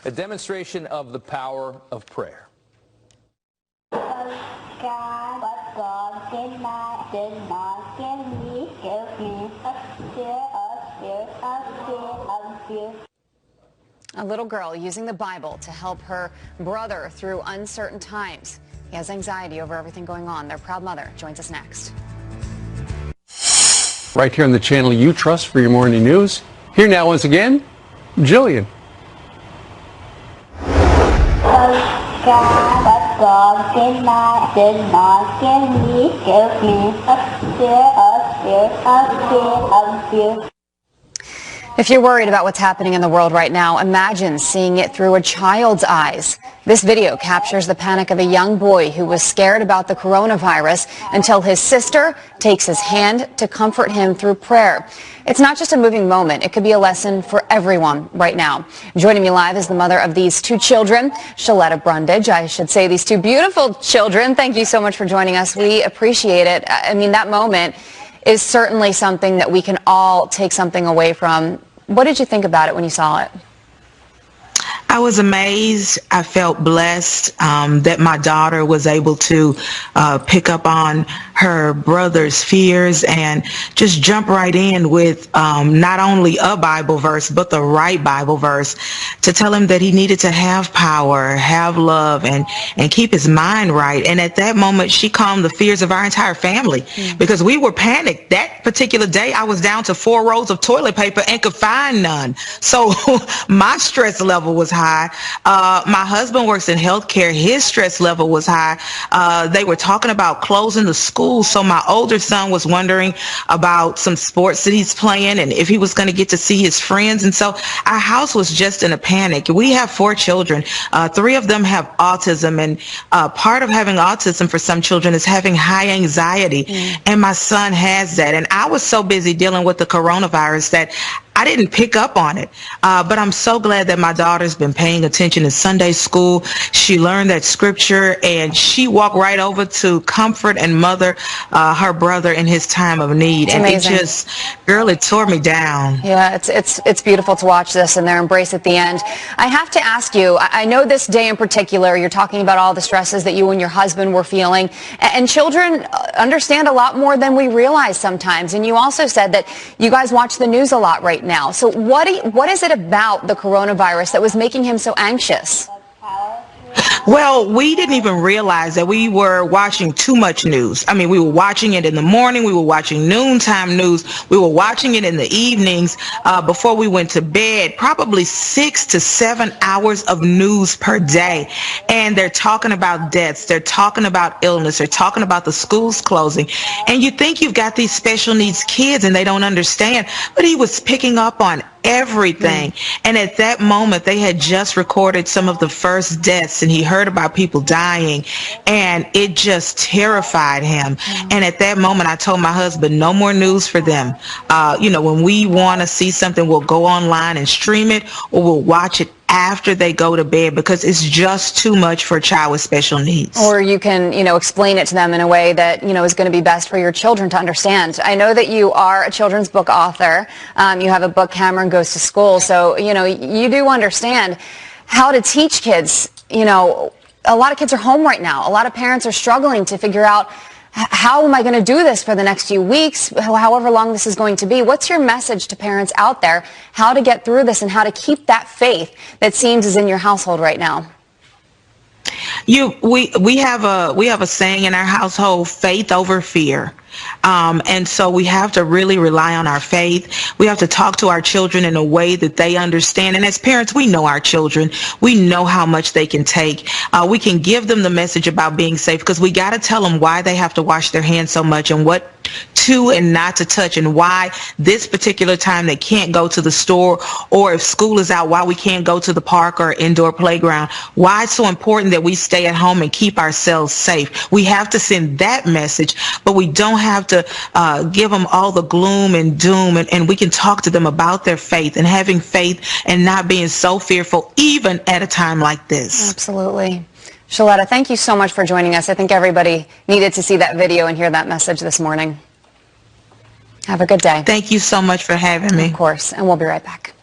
a demonstration of the power of prayer. God, but God did not give me a spirit of fear. A little girl using the Bible to help her brother through uncertain times. He has anxiety over everything going on. Their proud mother joins us next. Right here on the channel you trust for your morning news. Here now once again, Jillian. God did not give me a spirit of fear. If you're worried about what's happening in the world right now, imagine seeing it through a child's eyes. This video captures the panic of a young boy who was scared about the coronavirus until his sister takes his hand to comfort him through prayer. It's not just a moving moment. It could be a lesson for everyone right now. Joining me live is the mother of these two children, Sheletta Brundage. I should say these two beautiful children. Thank you so much for joining us. We appreciate it. I mean, that moment is certainly something that we can all take something away from. What did you think about it when you saw it? I was amazed. I felt blessed that my daughter was able to pick up on her brother's fears and just jump right in with not only a Bible verse, but the right Bible verse to tell him that he needed to have power, have love, and keep his mind right. And at that moment, she calmed the fears of our entire family because we were panicked. That particular day, I was down to 4 rolls of toilet paper and could find none. So my stress level was high. My husband works in healthcare. His stress level was high. They were talking about closing the school. So my older son was wondering about some sports that he's playing and if he was going to get to see his friends. And so our house was just in a panic. We have 4 children. 3 of them have autism. And part of having autism for some children is having high anxiety. And my son has that. And I was so busy dealing with the coronavirus that I didn't pick up on it, but I'm so glad that my daughter's been paying attention in Sunday school. She learned that scripture, and she walked right over to comfort and mother her brother in his time of need. And amazing. It just, girl, it tore me down. Yeah, it's beautiful to watch this and their embrace at the end. I have to ask you, I know this day in particular, you're talking about all the stresses that you and your husband were feeling, and children understand a lot more than we realize sometimes. And you also said that you guys watch the news a lot right now. So what is it about the coronavirus that was making him so anxious? Well, we didn't even realize that we were watching too much news. I mean, we were watching it in the morning. We were watching noontime news. We were watching it in the evenings before we went to bed, probably 6 to 7 hours of news per day. And they're talking about deaths. They're talking about illness. They're talking about the schools closing. And you think you've got these special needs kids and they don't understand. But he was picking up on everything. And at that moment, they had just recorded some of the first deaths, and he heard about people dying, and it just terrified him. And at that moment, I told my husband, no more news for them. When we want to see something, we'll go online and stream it, or we'll watch it after they go to bed, because it's just too much for a child with special needs. Or you can, explain it to them in a way that, is going to be best for your children to understand. I know that you are a children's book author. You have a book, Cameron Goes to School. So, you do understand how to teach kids. A lot of kids are home right now. A lot of parents are struggling to figure out, how am I going to do this for the next few weeks, however long this is going to be? What's your message to parents out there, how to get through this and how to keep that faith that seems is in your household right now? We have a saying in our household: faith over fear. And so we have to really rely on our faith. We have to talk to our children in a way that they understand. And as parents, we know our children. We know how much they can take. We can give them the message about being safe, because we got to tell them why they have to wash their hands so much and what to and not to touch, and why this particular time they can't go to the store, or if school is out, why we can't go to the park or indoor playground, why it's so important that we stay at home and keep ourselves safe. We have to send that message, but we don't have to give them all the gloom and doom, and we can talk to them about their faith and having faith and not being so fearful, even at a time like this. Absolutely. Sheletta, thank you so much for joining us. I think everybody needed to see that video and hear that message this morning. Have a good day. Thank you so much for having me. Of course, and we'll be right back.